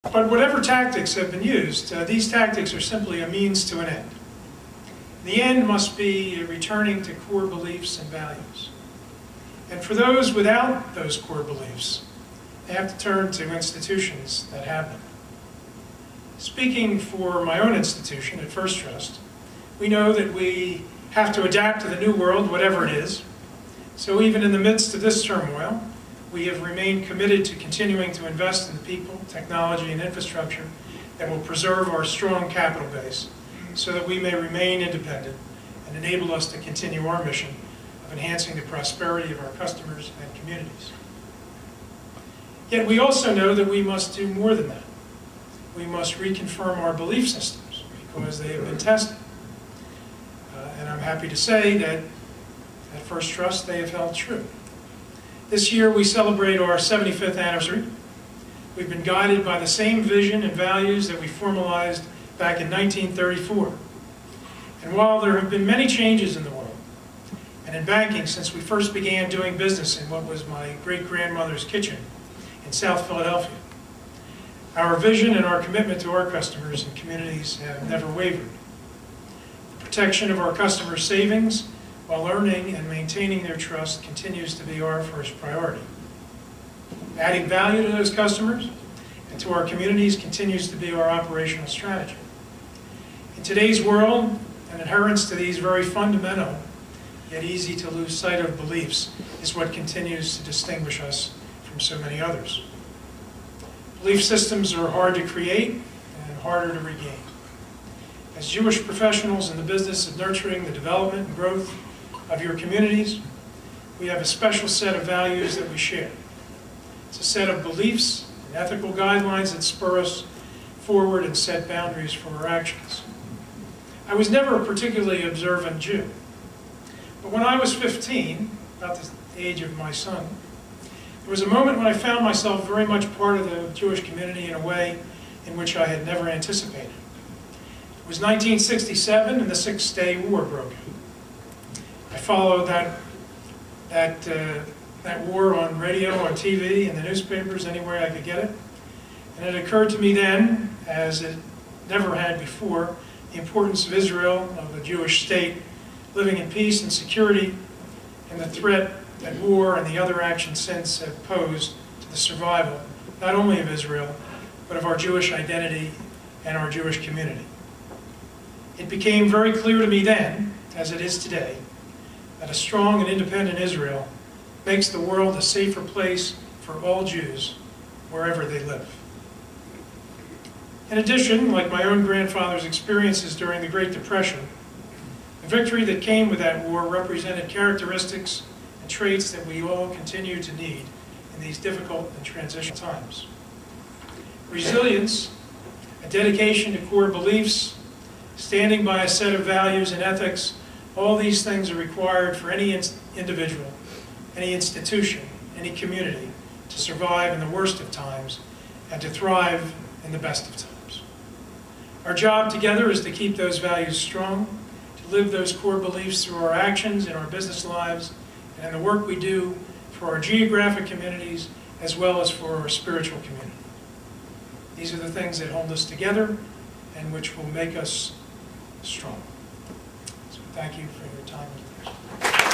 But whatever tactics have been used, these tactics are simply a means to an end. The end must be returning to core beliefs and values. And for those without those core beliefs, they have to turn to institutions that have them. Speaking for my own institution at First Trust, we know that we have to adapt to the new world, whatever it is. So even in the midst of this turmoil, we have remained committed to continuing to invest in the people, technology, and infrastructure that will preserve our strong capital base so that we may remain independent and enable us to continue our mission of enhancing the prosperity of our customers and communities. Yet we also know that we must do more than that. We must reconfirm our belief systems because they have been tested. And I'm happy to say that at First Trust they have held true. This year we celebrate our 75th anniversary. We've been guided by the same vision and values that we formalized back in 1934. And while there have been many changes in the world, and in banking since we first began doing business in what was my great-grandmother's kitchen in South Philadelphia, our vision and our commitment to our customers and communities have never wavered. The protection of our customers' savings while earning and maintaining their trust continues to be our first priority. Adding value to those customers and to our communities continues to be our operational strategy. In today's world, an adherence to these very fundamental, yet easy to lose sight of beliefs is what continues to distinguish us from so many others. Belief systems are hard to create and harder to regain. As Jewish professionals in the business of nurturing the development and growth of your communities, we have a special set of values that we share. It's a set of beliefs and ethical guidelines that spur us forward and set boundaries for our actions. I was never a particularly observant Jew, but when I was 15, about the age of my son, there was a moment when I found myself very much part of the Jewish community in a way in which I had never anticipated. It was 1967 and the Six-Day War broke out. I followed that war on radio, on TV, in the newspapers, anywhere I could get it. And it occurred to me then, as it never had before, the importance of Israel, of the Jewish state, living in peace and security, and the threat that war and the other actions since have posed to the survival, not only of Israel, but of our Jewish identity and our Jewish community. It became very clear to me then, as it is today, that a strong and independent Israel makes the world a safer place for all Jews, wherever they live. In addition, like my own grandfather's experiences during the Great Depression, the victory that came with that war represented characteristics and traits that we all continue to need in these difficult and transitional times. Resilience, a dedication to core beliefs, standing by a set of values and ethics, all these things are required for any individual, any institution, any community to survive in the worst of times and to thrive in the best of times. Our job together is to keep those values strong, to live those core beliefs through our actions in our business lives and in the work we do for our geographic communities as well as for our spiritual community. These are the things that hold us together and which will make us strong. So thank you for your time and attention.